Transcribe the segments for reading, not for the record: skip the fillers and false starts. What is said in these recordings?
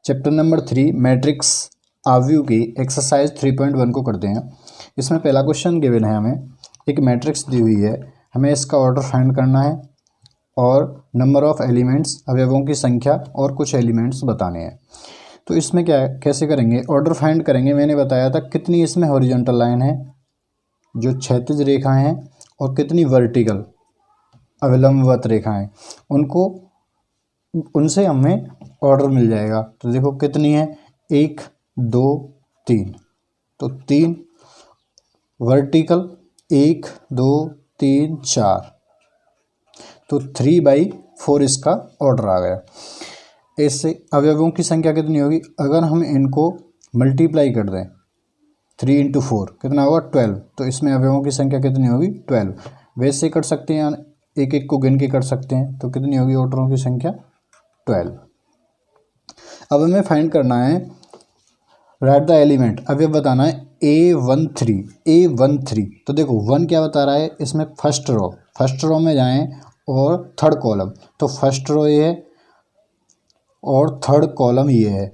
Chapter number 3 matrix अवयव की exercise 3.1 को करते हैं। इसमें पहला क्वेश्चन गिवन है, हमें एक मैट्रिक्स दी हुई है, हमें इसका ऑर्डर फाइंड करना है और नंबर ऑफ एलिमेंट्स अवयवों की संख्या और कुछ एलिमेंट्स बताने हैं। तो इसमें क्या है, कैसे करेंगे, ऑर्डर फाइंड करेंगे। मैंने बताया था कितनी इसमें हॉरिजॉन्टल लाइन है जो क्षैतिज रेखाएं हैं और कितनी वर्टिकल अविलंबवत रेखाएं, उनसे हमें ऑर्डर मिल जाएगा। तो देखो कितनी है, 1 2 3, तो 3 वर्टिकल, 1 2 3 4, तो 3/4 इसका ऑर्डर आ गया। ऐसे अवयवों की संख्या कितनी होगी, अगर हम इनको मल्टीप्लाई कर दें 3 × 4 कितना होगा 12, तो इसमें अवयवों की संख्या कितनी होगी 12। वैसे कर सकते हैं, एक एक को गिन के कर सकते हैं, तो कितनी होगी ऑर्डरों की संख्या 12। अब हमें फाइंड करना है, राइट द एलिमेंट, अवयव बताना है A13। तो देखो 1 क्या बता रहा है, इसमें फर्स्ट रो में जाएं और थर्ड कॉलम, तो फर्स्ट रो ये है और थर्ड कॉलम ये है।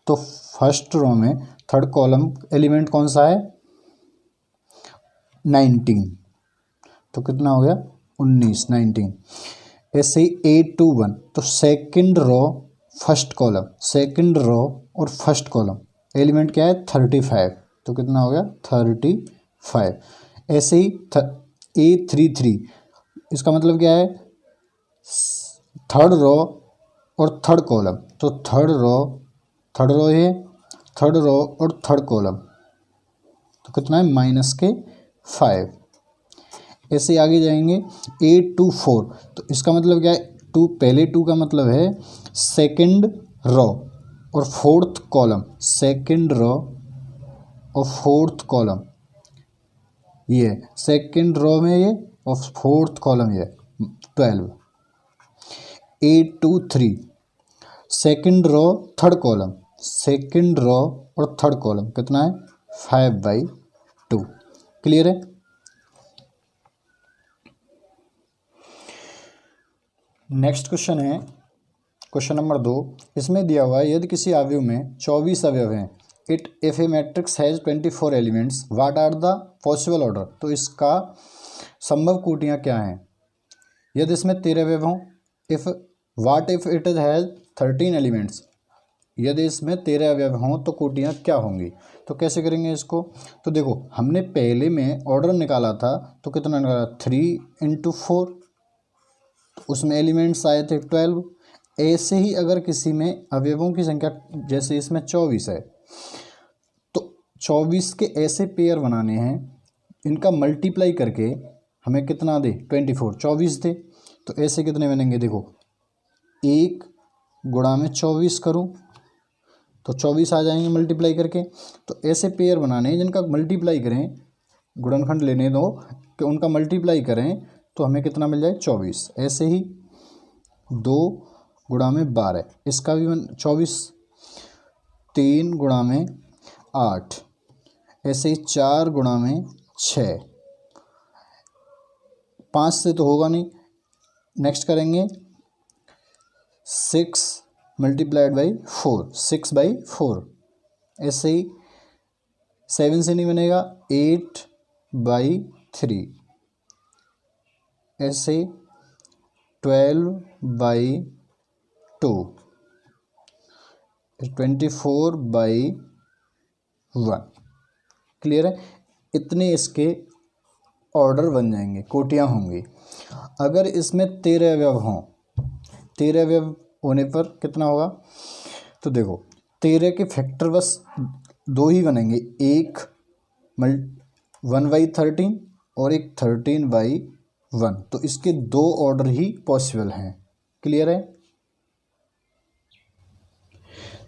तो फर्स्ट रो में थर्ड कॉलम एलिमेंट कौन सा है 19, तो कितना हो गया 19। ऐसे ही 821, तो सेकंड रो और फर्स्ट कॉलम एलिमेंट क्या है 35, तो कितना हो गया 35। ऐसे ही A33, इसका मतलब क्या है थर्ड रो और थर्ड कॉलम, तो थर्ड रो और थर्ड कॉलम, तो कितना है -5। ऐसे आगे जाएंगे A24, तो इसका मतलब क्या है, पहले 2 का मतलब है सेकंड रो और फोर्थ कॉलम, सेकंड रो और फोर्थ कॉलम, ये सेकंड रो में ये और फोर्थ कॉलम ये 12। A23 second row third column, second row और थर्ड कॉलम कितना है 5/2। क्लियर है। नेक्स्ट क्वेश्चन है क्वेश्चन नंबर 2। इसमें दिया हुआ है, यदि किसी अवयव में 24 अवयव हैं, if a matrix has 24 elements, what are the possible order. तो इसका संभव कोटियाँ क्या हैं, यदि इसमें 13 अवयव हों, इफ इट हैज 13 एलिमेंट्स, यदि इसमें 13 अवयव हों तो कोटियाँ क्या होंगी। तो कैसे करेंगे इसको, तो देखो हमने पहले में ऑर्डर निकाला था, तो कितना निकाला 3 × 4, उसमें एलिमेंट्स आए थे 12। ऐसे ही अगर किसी में अवयवों की संख्या, जैसे इसमें 24 है, तो 24 के ऐसे पेयर बनाने हैं, इनका मल्टीप्लाई करके हमें कितना दे 24 दे। तो ऐसे कितने बनेंगे, देखो 1 × 24 करूँ तो 24 आ जाएंगे मल्टीप्लाई करके। तो ऐसे पेयर बनाने हैं जिनका मल्टीप्लाई करें, गुणनखंड लेने दो कि उनका मल्टीप्लाई करें तो हमें कितना मिल जाए 24। ऐसे ही 2 × 12, इसका भी 24, 3 × 8, ऐसे ही 4 × 6, 5 से तो होगा नहीं, नेक्स्ट करेंगे 6 × 4, 6/4। ऐसे ही 7 से नहीं बनेगा 8/3, ऐसे 12/2, 24/1। क्लियर है। इतने इसके ऑर्डर बन जाएंगे, कोटियाँ होंगी। अगर इसमें 13 अवयव हों, 13 अवयव होने पर कितना होगा, तो देखो 13 के फैक्टर बस 2 ही बनेंगे, एक 1/13 और एक 13/1, तो इसके 2 ऑर्डर ही पॉसिबल हैं। क्लियर है।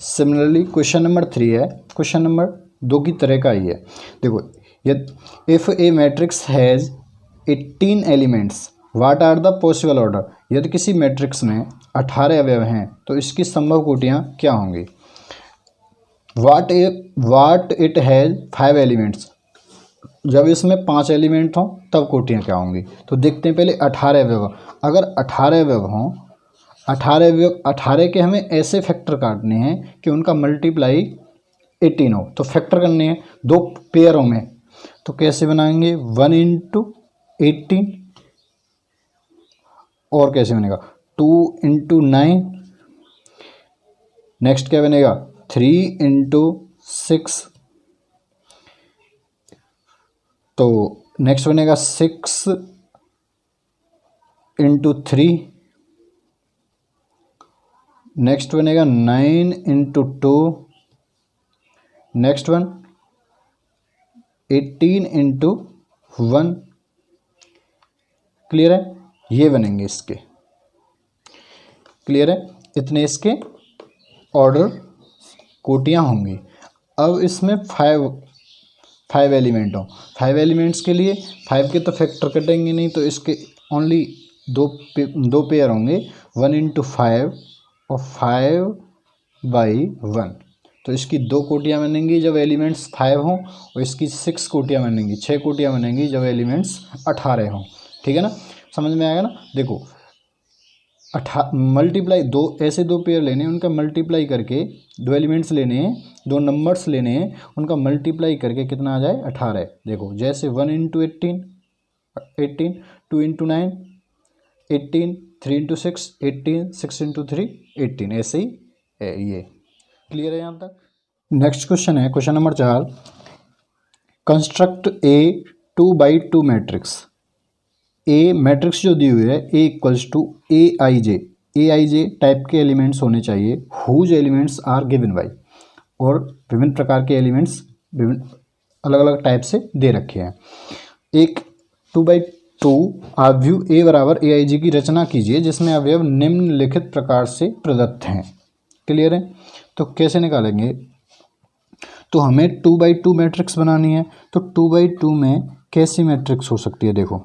सिमिलरली क्वेश्चन नंबर 3 है, क्वेश्चन नंबर 2 की तरह का ही है। देखो, if a matrix has 18 elements, what are the possible order. यदि किसी मैट्रिक्स में 18 अवयव हैं तो इसकी संभव कोटियाँ क्या होंगी। व्हाट इट हैज 5 एलिमेंट्स, जब इसमें 5 एलिमेंट हों तब कोटियाँ क्या होंगी। तो देखते हैं पहले 18 अवयव। अगर 18 अवयव हों, 18 के हमें ऐसे फैक्टर काटने हैं कि उनका मल्टीप्लाई 18 हो, तो फैक्टर करने हैं दो पेयरों में। तो कैसे बनाएंगे, 1 इंटू 18, और कैसे बनेगा 2 इंटू 9, नेक्स्ट क्या बनेगा 3 इंटू 6, तो नेक्स्ट बनेगा 6 इंटू 3, नेक्स्ट बनेगा 9 into 2, next one 18 into 1। Clear है, ये बनेंगे इसके। क्लियर है, इतने इसके ऑर्डर कोटियाँ होंगी। अब इसमें फाइव एलिमेंट हो, 5 एलिमेंट्स के लिए 5 के तो फैक्टर कटेंगे नहीं, तो इसके ओनली दो पेयर होंगे, 1 इंटू 5 और 5/1। तो इसकी 2 कोटियाँ बनेंगी जब एलिमेंट्स 5 हों, और इसकी 6 कोटियाँ बनेंगी, 6 कोटियाँ बनेंगी जब एलिमेंट्स 18 हों। ठीक है ना, समझ में आएगा ना। देखो मल्टीप्लाई ऐसे दो पेयर लेने हैं, उनका मल्टीप्लाई करके, दो एलिमेंट्स लेने हैं, दो नंबर्स लेने हैं, उनका मल्टीप्लाई करके कितना आ जाए 18। देखो जैसे 1 इंटू 18, 2 इंटू 9 18, 3 इंटू 6 18, 6 इंटू 3 18, ऐसे ही है ये। क्लियर है यहाँ तक। नेक्स्ट क्वेश्चन है question number 4, construct a 2x2 matrix. A matrix जो दी हुई है A equals to a i j type के एलिमेंट्स होने चाहिए, whose elements are given by, और विभिन्न प्रकार के एलिमेंट्स विभिन्न अलग अलग टाइप से दे रखे हैं। एक 2x2 अवयव ए बराबर ए आई जे की रचना कीजिए जिसमें अवयव निम्नलिखित प्रकार से प्रदत्त हैं। क्लियर है, तो कैसे निकालेंगे, तो हमें 2x2 मैट्रिक्स बनानी है। तो 2x2 में कैसी मैट्रिक्स हो सकती है, देखो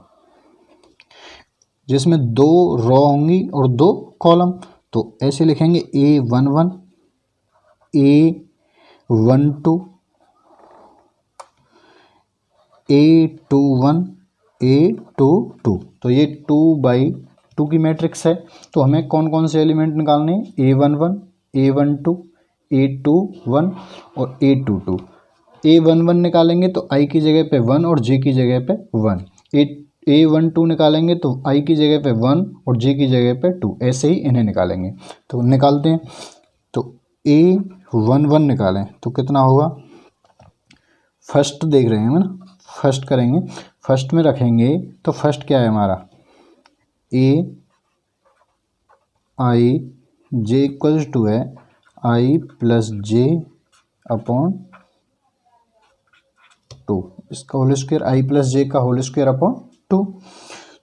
जिसमें 2 रो होंगी और 2 कॉलम। तो ऐसे लिखेंगे A11, A12, A21, A22। तो ये 2x2 की मैट्रिक्स है। तो हमें कौन कौन से एलिमेंट निकालने हैं, A11, A12, A21 और A22। A11 निकालेंगे तो I की जगह पे 1 और J की जगह पे 1, A12 निकालेंगे तो I की जगह पे 1 और J की जगह पे 2, ऐसे ही इन्हें निकालेंगे। तो निकालते हैं, तो A11 निकालें तो कितना होगा, फर्स्ट देख रहे हैं ना, फर्स्ट करेंगे, फर्स्ट में रखेंगे तो फर्स्ट क्या है हमारा A I इक्वल्स टू है I प्लस J अपॉन 2, इसका whole square I plus J का होल स्क्वायर अपॉन 2।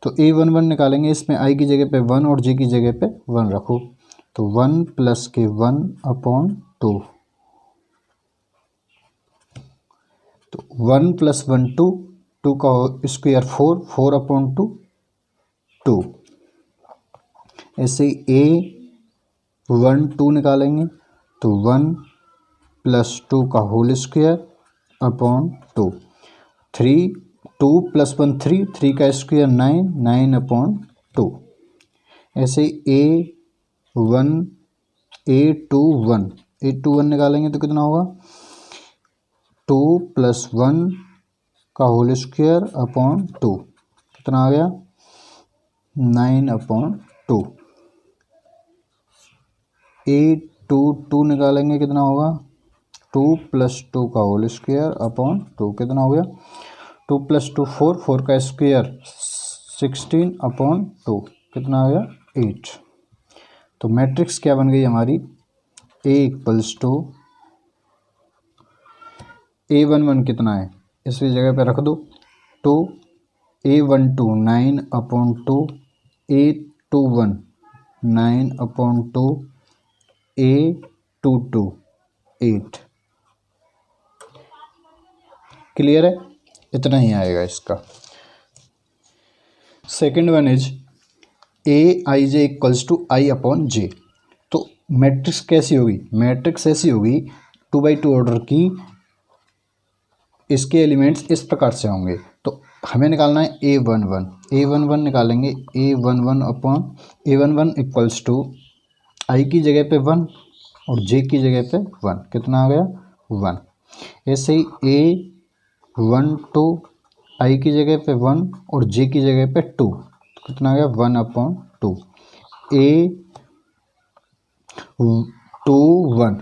तो A11 निकालेंगे, इसमें I की जगह पे 1 और J की जगह पे 1 रखो, तो 1 प्लस के 1 अपॉन 2, तो 1 प्लस 1 2, 2 का स्क्वायर 4, 4 अपॉन 2 2। ऐसे A12 निकालेंगे तो 1 प्लस 2 का होल स्क्वायर अपॉन 2, 2 प्लस 1 3, 3 का स्क्वायर 9, 9 अपॉन 2। ऐसे A21 निकालेंगे तो कितना होगा 2 प्लस 1 का होल स्क्वायर अपॉन 2, कितना आ गया 9 अपॉन 2। A22 निकालेंगे कितना होगा 2 प्लस 2 का होल स्क्वायर अपॉन 2, कितना हो गया 2 प्लस 2 4, 4 का स्क्वायर 16 अपॉन 2, कितना आ गया 8। तो मैट्रिक्स क्या बन गई हमारी, A इक्वल्स टू A11 कितना है इसकी जगह पे रख दो 2, A12 9 upon 2, A21 9 upon 2, A22 8। Clear है, इतना ही आएगा इसका। Second one is A I J equals to I upon J। तो मैट्रिक्स कैसी होगी, मैट्रिक्स ऐसी होगी 2x2 ऑर्डर की, इसके एलिमेंट्स इस प्रकार से होंगे। तो हमें निकालना है A11 निकालेंगे, A11 upon A11 equals to आई की जगह पे 1 और जे की जगह पे 1, कितना आ गया 1। ऐसे ही A12 आई की जगह पे 1 और जे की जगह पे 2, कितना आ गया 1/2। A21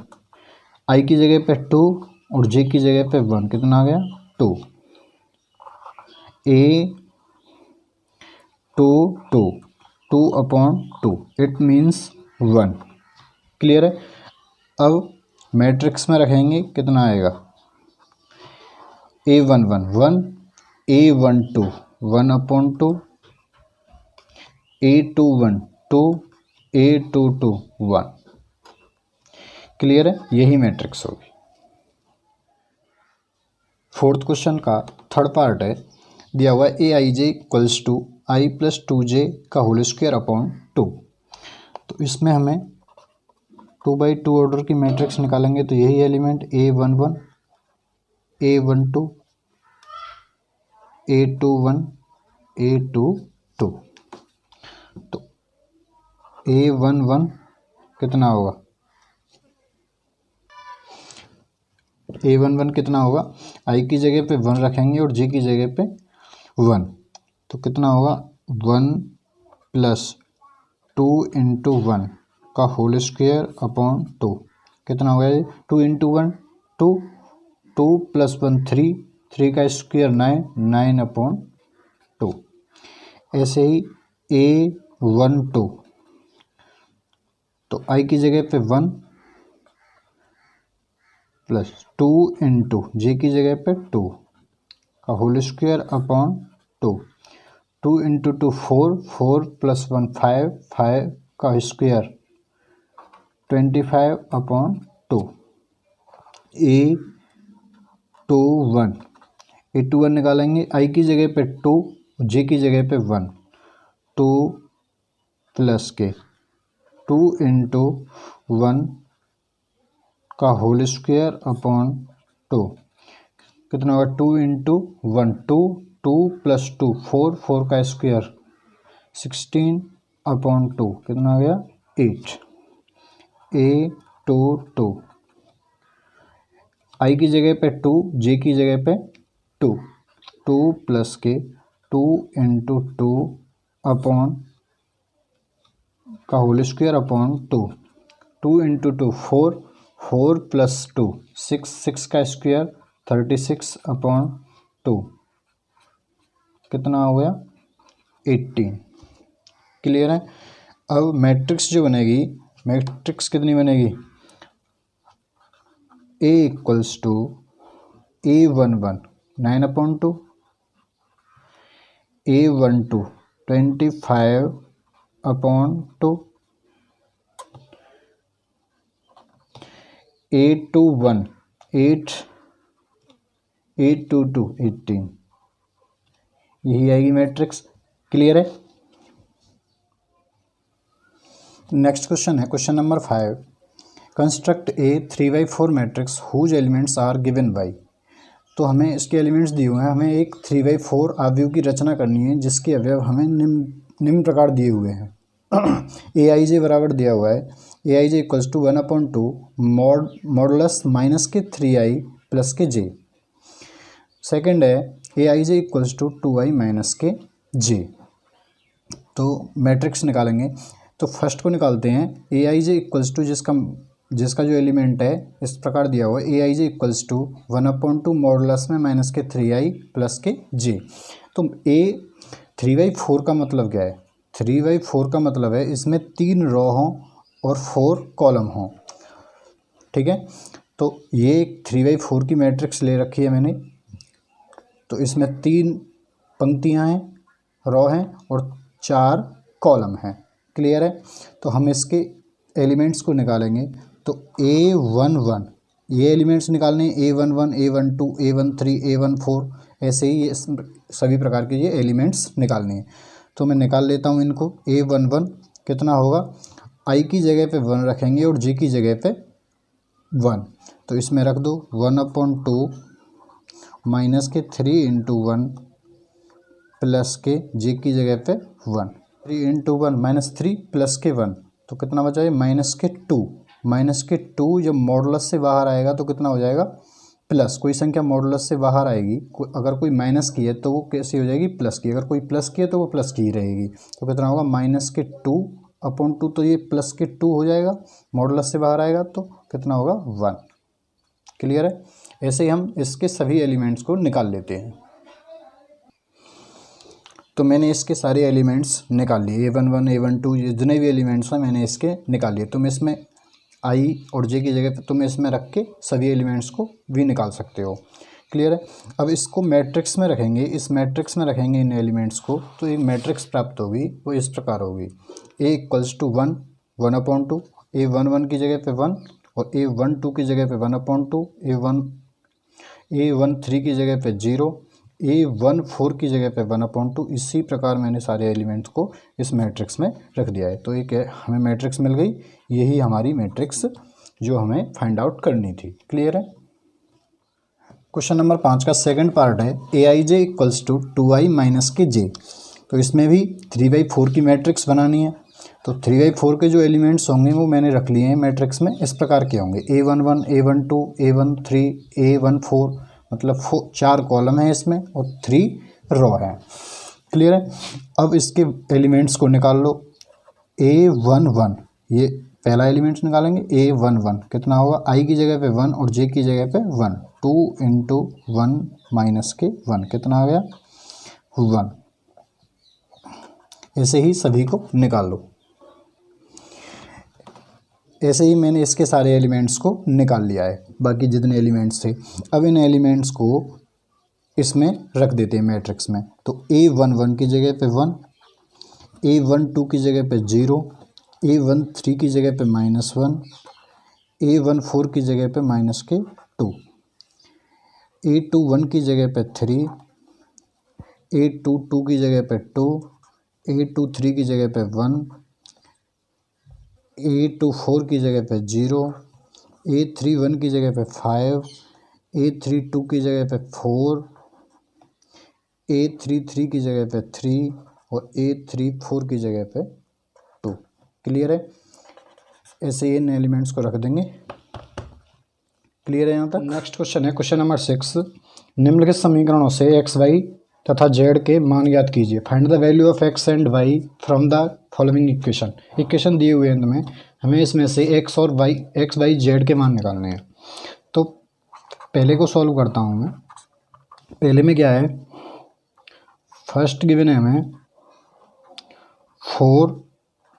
आई की जगह पे 2 और जे की जगह पे 1, कितना आ गया 2। A22 2/2, it means 1। क्लियर है। अब मैट्रिक्स में रखेंगे, कितना आएगा A11 1, A12 1/2, A21 2, A22 1। Clear है, यही मैट्रिक्स होगी। फोर्थ क्वेश्चन का थर्ड पार्ट है, दिया हुआ AI j = I+2j का होल स्क्वायर अपॉन 2। तो इसमें हमें 2/2 ऑर्डर की मैट्रिक्स निकालेंगे, तो यही element A11 A12 A21 A22। तो A11 कितना होगा, A11 कितना होगा, आई की जगह पे 1 रखेंगे और जे की जगह पे 1, तो कितना होगा 1 + 2 × 1 का होल स्क्वायर अपॉन 2, कितना होगा ये 2 × 1 2, 2 + 1 3, 3 का स्क्वायर 9, 9/2। ऐसे ही A12 तो आई की जगह पे 1 + 2 × जे की जगह पे 2 का होल स्क्वायर अपॉन 2, 2 × 2 4, 4 + 1 5, 5 का स्क्वायर 25/2। A21 निकालेंगे, आई की जगह पे 2, जे की जगह पे 1, 2 + 2 × 1 का होल स्क्वायर अपॉन 2, कितना होगा 2 × 1 2, 2 + 2 4, 4 का स्क्वायर 16/2, कितना आ गया 8। A22 आई की जगह पे 2, जे की जगह पे 2, 2 + 2 × 2 अपॉन का होल स्क्वायर अपॉन 2, 2 × 2 4, 4 + 2 6, 6 का स्क्वायर 36/2, कितना हो गया 18। क्लियर है। अब मैट्रिक्स जो बनेगी, मैट्रिक्स कितनी बनेगी, A = A11 9/2, A12 25/2, A21 8, A22 18, यही आएगी मैट्रिक्स। क्लियर है। नेक्स्ट क्वेश्चन है question number 5, construct a 3/4 matrix whose elements are given by. तो हमें इसके एलिमेंट्स दिए हुए हैं, हमें एक 3/4 अवयव की रचना करनी है जिसके अवयव हमें निम्न प्रकार दिए हुए हैं। AIJ बराबर दिया हुआ है, AIJ = 1/2 modulus -3i + j। Second है AIJ = 2i - j। तो मैट्रिक्स निकालेंगे, तो फर्स्ट को निकालते हैं। AIJ = जिसका जो एलिमेंट है इस प्रकार दिया हुआ है, AIJ = 1/2 मॉडुलस में -3i + j। तो A 3/4 का मतलब क्या है, 3/4 का मतलब है इसमें 3 रो हों और 4 कॉलम हों। ठीक है, तो ये 3/4 की मैट्रिक्स ले रखी है मैंने, तो इसमें 3 पंक्तियां हैं, रो हैं और 4 कॉलम हैं। क्लियर है। तो हम इसके एलिमेंट्स को निकालेंगे, तो A11 ये एलिमेंट्स निकालने हैं, A11 A12 A13 A14, ऐसे ही ये सभी प्रकार के ये एलिमेंट्स निकालने हैं। तो मैं निकाल लेता हूँ इनको। A11 कितना होगा, आई की जगह पे 1 रखेंगे और जे की जगह पे 1, तो इसमें रख दो 1/2 -3 × 1 + जे की जगह पे 1, 3 × 1 -3 + 1, तो कितना बचा ये -2। -2 जब मॉडुलस से बाहर आएगा तो कितना हो जाएगा प्लस। कोई संख्या मॉडुलस से बाहर आएगी, अगर कोई माइनस की है तो वो कैसी हो जाएगी प्लस की, अगर कोई प्लस की है तो वो प्लस की ही रहेगी। तो कितना होगा -2/2, तो ये +2 हो जाएगा, मॉडुलस से बाहर आएगा तो कितना होगा 1। क्लियर है। ऐसे ही हम इसके सभी एलिमेंट्स को निकाल लेते हैं। तो मैंने इसके सारे एलिमेंट्स निकाल लिए, A11 A12 जितने भी एलिमेंट्स हैं मैंने इसके निकाल लिए। तुम इसमें I और J की जगह पे तुम इसमें रख के सभी एलिमेंट्स को भी निकाल सकते हो। क्लियर है। अब इसको मैट्रिक्स में रखेंगे, इस मैट्रिक्स में रखेंगे इन एलिमेंट्स को, तो एक मैट्रिक्स प्राप्त होगी, वो इस प्रकार होगी A = 1 1/2, A11 की जगह पे 1 और A12 की जगह पे 1/2, A13 की जगह पे 0, A14 की जगह पे 1/2। इसी प्रकार मैंने सारे एलिमेंट्स को इस मैट्रिक्स में रख दिया है। तो एक हमें मैट्रिक्स मिल गई, यही हमारी मैट्रिक्स जो हमें फाइंड आउट करनी थी। क्लियर है। क्वेश्चन नंबर 5 का सेकंड पार्ट है Aij = 2i - j। तो इसमें भी 3/4 की मैट्रिक्स बनानी है। तो 3/4 के जो एलिमेंट्स होंगे वो मैंने रख लिए हैं मैट्रिक्स में, इस प्रकार के होंगे A11 A12 A13 A14, मतलब 4 कॉलम है इसमें और 3 रो है। क्लियर है। अब इसके एलिमेंट्स को निकाल लो। A11, ये पहला एलिमेंट्स निकालेंगे A11, कितना होगा I की जगह पे 1 और J की जगह पे 1, 2 × 1 - के 1 कितना आ गया 1। ऐसे ही सभी को निकाल लो। ऐसे ही मैंने इसके सारे एलिमेंट्स को निकाल लिया है, बाकी जितने एलिमेंट्स थे। अब इन एलिमेंट्स को इसमें रख देते हैं मैट्रिक्स में। तो A11 की जगह पे 1, A12 की जगह पे 0, A13 की जगह पे -1, A14 की जगह पे -2, A21 की जगह पे 3, A22 की जगह पे 2, A23 की जगह पे 1, A24 की जगह पे 0, A31 की जगह पे 5, A32 की जगह पे 4, A33 की जगह पे 3 और A34 की जगह पे 2। क्लियर है। ऐसे ही इन एलिमेंट्स को रख देंगे। क्लियर है यहाँ तक। नेक्स्ट क्वेश्चन है क्वेश्चन नंबर 6। निम्नलिखित समीकरणों से x y तथा z के मान ज्ञात कीजिए। Find the value of x and y from the following equation. Equation दिए हुए हैं तुम्हें, हमें इसमें से x y z के मान निकालने हैं। तो पहले को सॉल्व करता हूँ मैं। पहले में क्या है, फर्स्ट गिवन है हमें 4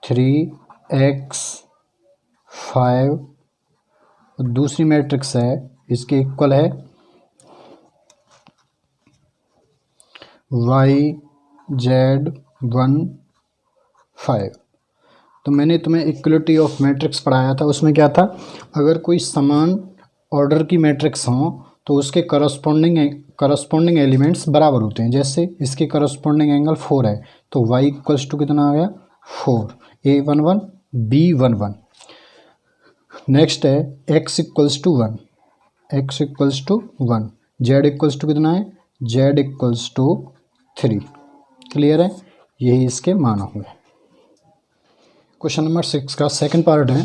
3x 5, दूसरी मैट्रिक्स है इसके इक्वल है y z 1 5। तो मैंने तुम्हें इक्वलिटी ऑफ मैट्रिक्स पढ़ाया था, उसमें क्या था, अगर कोई समान ऑर्डर की मैट्रिक्स हो तो उसके करस्पॉन्डिंग एलिमेंट्स बराबर होते हैं। जैसे इसके करस्पॉन्डिंग एंगल 4 है तो y = कितना आ गया 4, A11 B11। नेक्स्ट है x = 1, x = 1, z कितना है z = 3। क्लियर है। यही इसके मान होंगे। क्वेश्चन नंबर 6 का सेकंड पार्ट है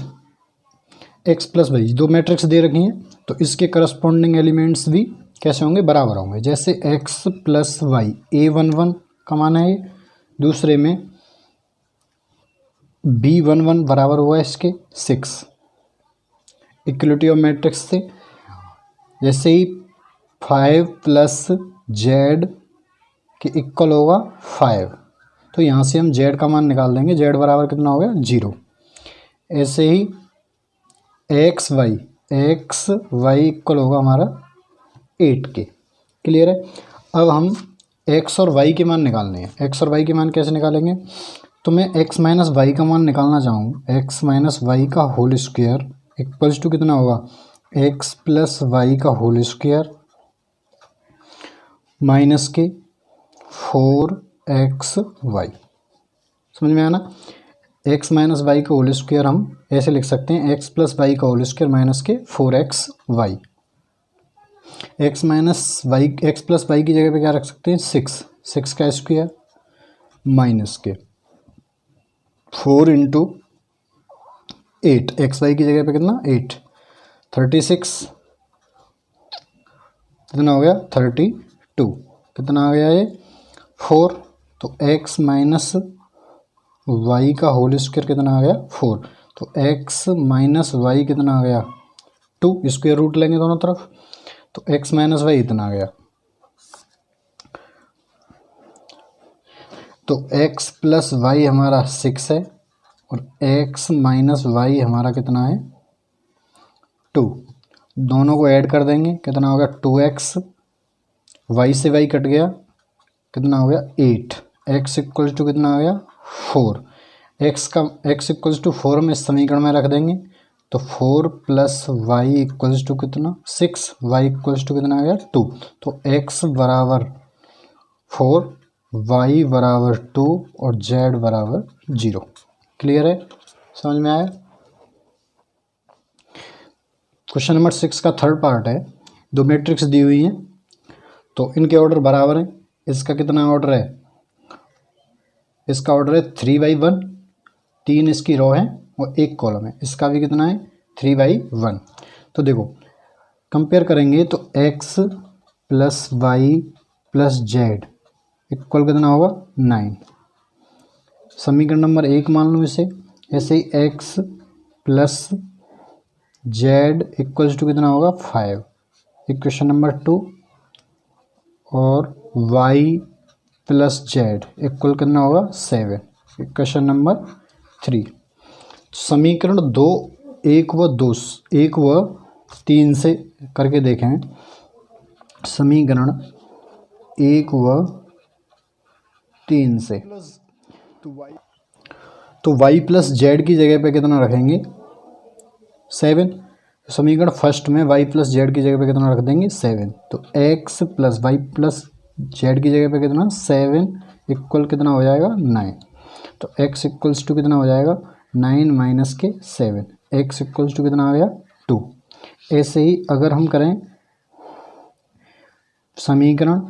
x + y। दो मैट्रिक्स दे रखी हैं तो इसके करस्पॉन्डिंग एलिमेंट्स भी कैसे होंगे, बराबर होंगे। जैसे x + y, A11 का मान है, दूसरे में B11 बराबर हुआ इसके 6। इक्वलिटी ऑफ मैट्रिक्स से जैसे ही 5 + z के इक्वल होगा 5, तो यहाँ से हम z का मान निकाल देंगे। z बराबर कितना हो गया 0। ऐसे ही x y इक्वल होगा हमारा 8 के। क्लियर है। अब हम x और y के मान निकालने हैं। x और y के मान कैसे निकालेंगे, तो मैं x - y का मान निकालना चाहूँ, x - y का होल स्क्वायर इक्वल्स टू कितना होगा x + y का होल स्क्वायर माइनस के 4xy। समझ में आया ना। x - y का होल स्क्वायर हम ऐसे लिख सकते हैं, x + y का होल स्क्वायर माइनस के 4xy। x + y की जगह पे क्या रख सकते हैं 6 का स्क्वायर माइनस के 4 × 8, एक्स वाई की जगह पे कितना 8, 36 कितना हो गया 32, कितना आ गया ये 4, तो x माइनस वाई का होल स्क्वायर कितना आ गया 4, तो x माइनस वाई कितना आ गया 2, स्क्वायर रूट लेंगे दोनों तरफ, तो x माइनस वाई इतना आ गया, तो x प्लस वाई हमारा 6 है और x माइनस वाई हमारा कितना है 2, दोनों को ऐड कर देंगे कितना हो गया 2x, y से y कट गया कितना हो गया 8, x इक्वल्स टू कितना आ गया 4, x इक्वल्स टू 4 में इस समीकरण में रख देंगे तो 4 प्लस वाई इक्वल्स टू कितना 6, y इक्वल्स टू कितना आ गया 2, तो x बराबर 4, y बराबर 2 और z बराबर 0। क्लियर है, समझ में आया। क्वेश्चन नंबर 6 का थर्ड पार्ट है, दो मैट्रिक्स दी हुई हैं तो इनके ऑर्डर बराबर हैं। इसका कितना ऑर्डर है, इसका ऑर्डर है 3/1, 3 इसकी रो है और 1 कॉलम है, इसका भी कितना है 3/1। तो देखो कंपेयर करेंगे तो x plus y plus z equal कितना होगा 9, समीकरण नंबर 1 मान लो इसे। ऐसे ही x plus z equals two कितना होगा 5, इक्वेशन नंबर 2, और y प्लस जेड इक्वल कितना होगा 7, इक्वेशन नंबर 3। समीकरण 2 1 व 3 से करके देखें, समीकरण 1 व 3 से तो y प्लस जेड की जगह पे कितना रखेंगे 7, समीकरण फर्स्ट में y प्लस जेड की जगह पे कितना रख देंगे 7, तो x plus y plus z की जगह पे कितना 7 इक्वल कितना हो जाएगा 9, तो x इक्वल्स टू कितना हो जाएगा 9 माइनस के 7, x इक्वल्स टू कितना आ गया 2। ऐसे ही अगर हम करें समीकरण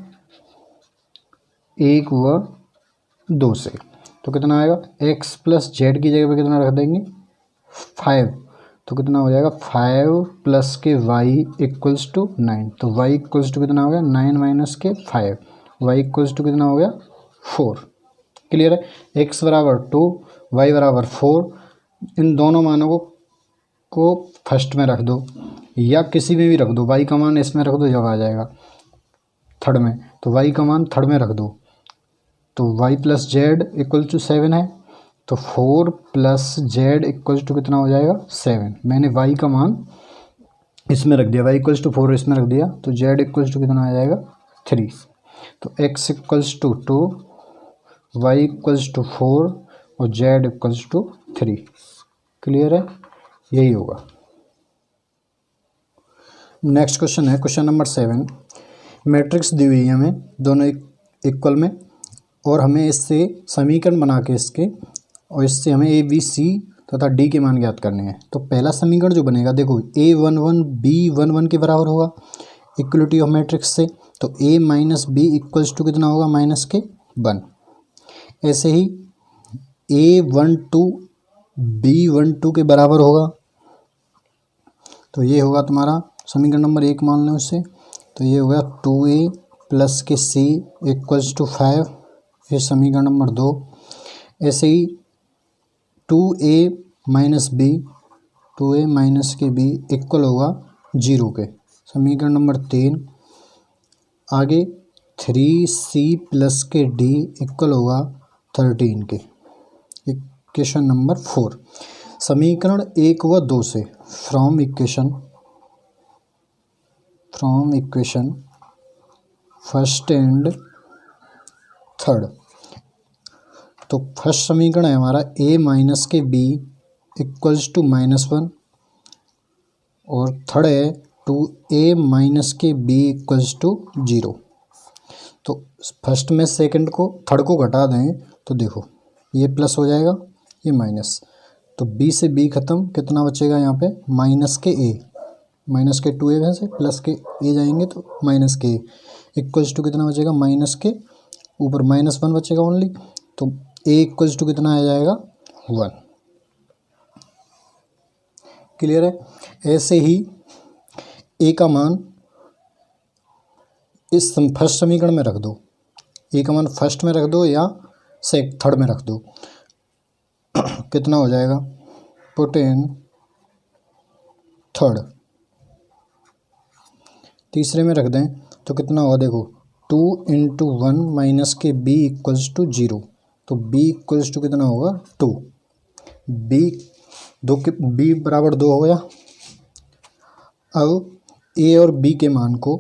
1 व 2 से तो कितना आएगा x प्लस जेड की जगह पे कितना रख देंगे 5, तो कितना हो जाएगा 5 प्लस के y इक्वल्स टू 9, तो y इक्वल्स टू कितना हो गया 9 माइनस के 5, y इक्वल्स टू कितना हो गया 4। क्लियर है, x बराबर 2 y बराबर 4, इन दोनों मानों को फर्स्ट में रख दो या किसी में भी रख दो, y का मान इसमें रख दो जब आ जाएगा थर्ड में, तो y का मान थर्ड में रख दो, तो y plus z equal two 7 है, तो 4 प्लस जेड इक्वल्स टू कितना हो जाएगा 7, मैंने y का मान इसमें रख दिया, y इक्वल्स टू 4 इसमें रख दिया, तो z इक्वल्स टू कितना आ जाएगा 3, तो x equals two 2, y equals two 4 और z इक्वल्स टू 3। क्लियर है, यही होगा। नेक्स्ट क्वेश्चन है क्वेश्चन नंबर 7, मैट्रिक्स दी हुई है हमें दोनों इक्वल में और हमें इससे समीकरण बना के इसके और इससे हमें a b c तथा d के मान ज्ञात करने हैं। तो पहला समीकरण जो बनेगा देखो a11 b11 के बराबर होगा इक्वलिटी ऑफ मैट्रिक्स से, तो a minus b equals two कितना होगा माइनस के 1। ऐसे ही a12 b12 के बराबर होगा, तो ये होगा तुम्हारा समीकरण नंबर 1 मान लो इससे, तो ये होगा 2a प्लस के c इक्वल्स टू 5, ये समीकरण नंबर 2। ऐसे ही 2a minus b 2a minus के b इक्वल होगा 0 के, समीकरण नंबर 3। आगे 3c प्लस के d इक्वल होगा 13 के, इक्वेशन नंबर 4। समीकरण 1 व 2 से from equation first and third, तो फर्स्ट समीकरण है हमारा a माइनस के b इक्वल्स टू -1 और थर्ड है 2a माइनस के b इक्वल्स टू 0। तो फर्स्ट में सेकंड को थर्ड को घटा दें तो देखो ये प्लस हो जाएगा ये माइनस, तो b से b खत्म, कितना बचेगा यहाँ पे माइनस के a, माइनस के 2a में से प्लस के a जाएंगे तो माइनस के a इक्वल्स टू कितना बचेगा माइनस के ऊपर -1 बचेगा ओनली, तो a इक्वल्स टू कितना आ जाएगा 1। क्लियर है। ऐसे ही ए का मान इस फर्स्ट समीकरण में रख दो, ए का मान फर्स्ट में रख दो या थर्ड में रख दो। कितना हो जाएगा, पुट इन थर्ड। तीसरे में रख दें तो कितना होगा, देखो 2 इंटू 1 माइनस के b इक्वल्स टू 0, तो b इक्वल्स टू कितना होगा 2, b दो के b बराबर 2 हो गया। अब a और b के मान को,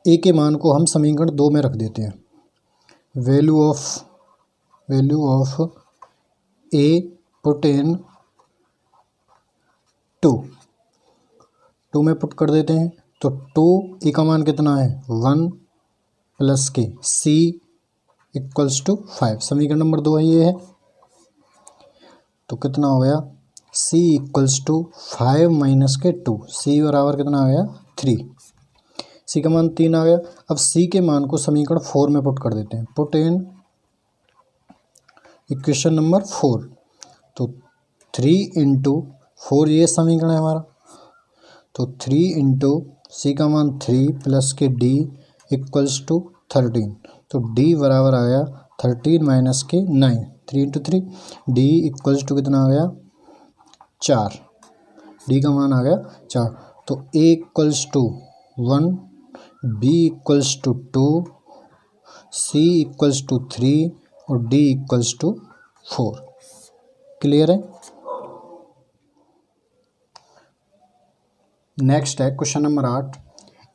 a के मान को हम समीकरण 2 में रख देते हैं। Value of a put in 2 में पुट कर देते हैं, तो 2 ए का मान कितना है 1 प्लस के c इक्वल्स टू 5, समीकरण नंबर 2 है ये है। तो कितना हो गया, c इक्वल्स टू 5 माइनस के 2, c बराबर कितना आ गया 3, c का मान 3 आ गया। अब c के मान को समीकरण 4 में पुट कर देते हैं, पुट इन इक्वेशन नंबर 4, तो 3 इंटू 4 ये समीकरण है हमारा, तो 3 इंटू सी का मान 3 प्लस के d इक्वल्स टू 13, तो d बराबर आ गया 13 माइनस के 9, 3 इंटू 3 d इक्वल्स टू कितना आ गया 4, d का मान आ गया 4। तो a equals two 1, b equals two 2, c equals two 3 और d इक्वल्स टू 4। क्लियर है। नेक्स्ट है क्वेश्चन नंबर 8।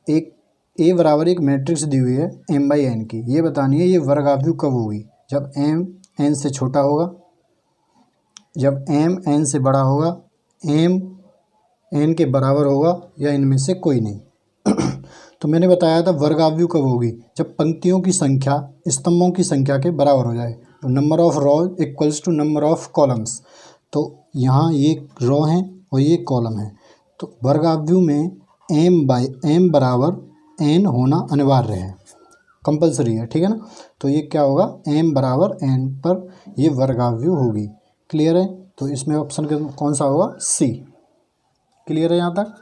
एक ए बराबर एक मैट्रिक्स दी हुई है m बाई एन की, ये बतानी है ये वर्गाव्यू कब होगी, जब m n से छोटा होगा, जब m n से बड़ा होगा, m n के बराबर होगा या इनमें से कोई नहीं। तो मैंने बताया था वर्गाव्यू कब होगी, जब पंक्तियों की संख्या स्तंभों की संख्या के बराबर हो जाए, तो number of row equals two number of columns. तो यहाँ ये रो हैं और ये कॉलम है, तो वर्गाव्यू में m बराबर n होना अनिवार्य है, कंपलसरी है, ठीक है ना। तो ये क्या होगा, m बराबर n पर ये वर्गाव्यू होगी। क्लियर है। तो इसमें ऑप्शन कौन सा होगा, सी। क्लियर है यहाँ तक।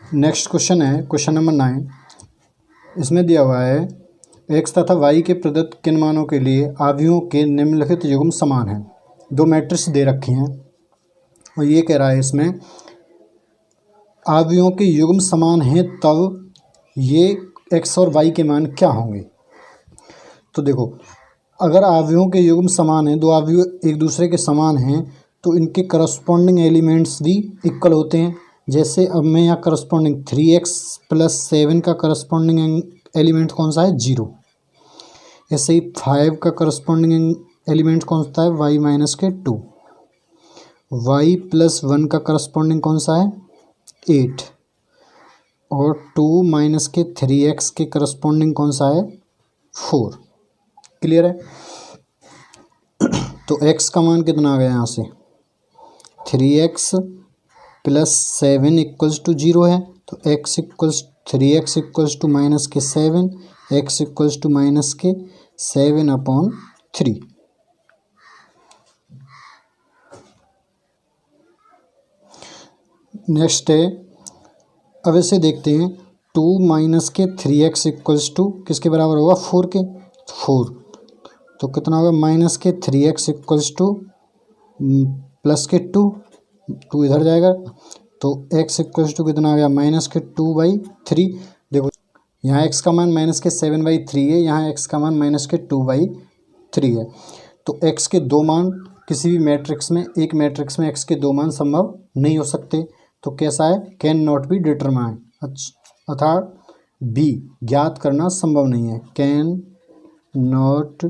नेक्स्ट क्वेश्चन है क्वेश्चन नंबर 9। इसमें दिया हुआ है x तथा y के प्रदत्त किन मानों के लिए आव्यूहों के निम्नलिखित युग्म समान हैं। दो मैट्रिक्स दे रखी हैं और ये कह रहा है इसमें आव्यूहों के युग्म समान हैं, तब ये x और y के मान क्या होंगे। तो देखो, अगर आव्यूहों के युग्म समान हैं, दो आव्यूह एक दूसरे के समान हैं, तो इनके करस्पॉन्डिंग एलिमेंट्स भी इक्वल होते हैं। जैसे अब मैं यहाँ करस्पॉन्डिंग 3x प्लस 7 का करस्पॉन्डिंग एलिमेंट कौन सा है, 0। ऐसे ही 5 का करस्पॉन्डिंग एलिमेंट कौन सा है, y माइनस के 2। y प्लस 1 का करस्पॉन्डिंग कौन सा है, 8। और 2 माइनस के 3x के करस्पॉन्डिंग कौन सा है, 4। क्लियर है। तो x का मान कितना आ गया यहाँ से, 3x प्लस 7 इक्वल्स टू 0 है, तो x equals 3x equals two minus के 7, x इक्वल्स टू माइनस के 7/3। नेक्स्ट है, अब इसे देखते हैं, 2 माइनस के 3x इक्वल्स टू किसके बराबर होगा, 4 के, 4। तो कितना होगा, माइनस के 3x इक्वल्स टू प्लस के 2 इधर जाएगा, तो x इक्वल्स टू कितना आ गया, माइनस के 2/3। देखो यहाँ x का मान माइनस के 7/3 है, यहाँ x का मान माइनस के 2/3 है। तो x के दो मान किसी भी मैट्रिक्स में, एक मैट्रिक्स में x के दो मान संभव नहीं हो सकते। तो कैसा है, कैन नॉट बी डिटरमाइन, अर्थात b ज्ञात करना संभव नहीं है, can not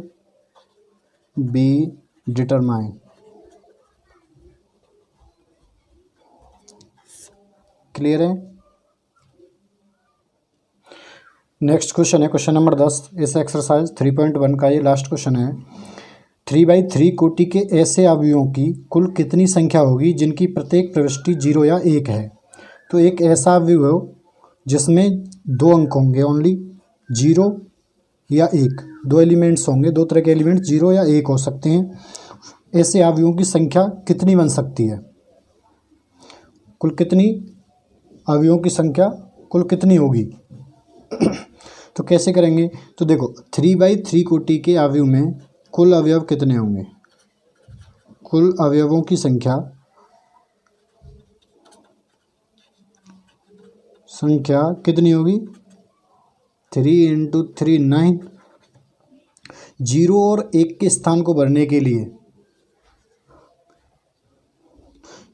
be determine. Clear है। नेक्स्ट क्वेश्चन है क्वेश्चन नंबर 10। इस एक्सरसाइज 3.1 का ये लास्ट क्वेश्चन है। 3/3 कोटि के ऐसे अवयवों की कुल कितनी संख्या होगी जिनकी प्रत्येक प्रविष्टि 0 या 1 है। तो एक ऐसा अवयव जिसमें 2 अंक होंगे, ओनली 0 या 1, 2 एलिमेंट्स होंगे, 2 तरह के एलिमेंट्स 0 या 1 हो सकते हैं। ऐसे अवयवों की संख्या कितनी बन सकती है? कुल कितनी अवयवों की संख्या कुल कितनी होगी? तो कैसे करेंगे? तो देखो 3/3 कोटि के अवयव में कुल अवयव कितने होंगे? कुल अवयवों की संख्या कितनी होगी? 3 × 3 9। 0 और 1 के स्थान को भरने के लिए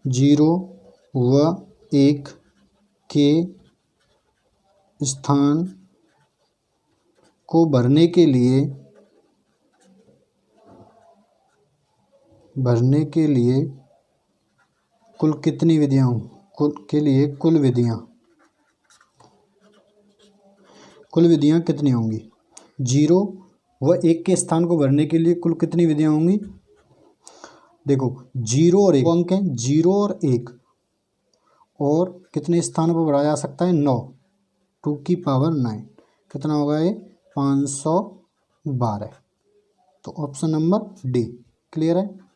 0 व 1 के स्थान को भरने के लिए कुल कितनी विधियाँ कुल विधियाँ कितनी होंगी? 0 व 1 के स्थान को भरने के लिए कुल कितनी विधियाँ होंगी? देखो 0 और 1 अंक हैं, 0 और 1, और कितने स्थानों पर बढ़ाया जा सकता है? 9, 2 की पावर 9। कितना होगा ये? 512। तो ऑप्शन नंबर डी क्लियर है।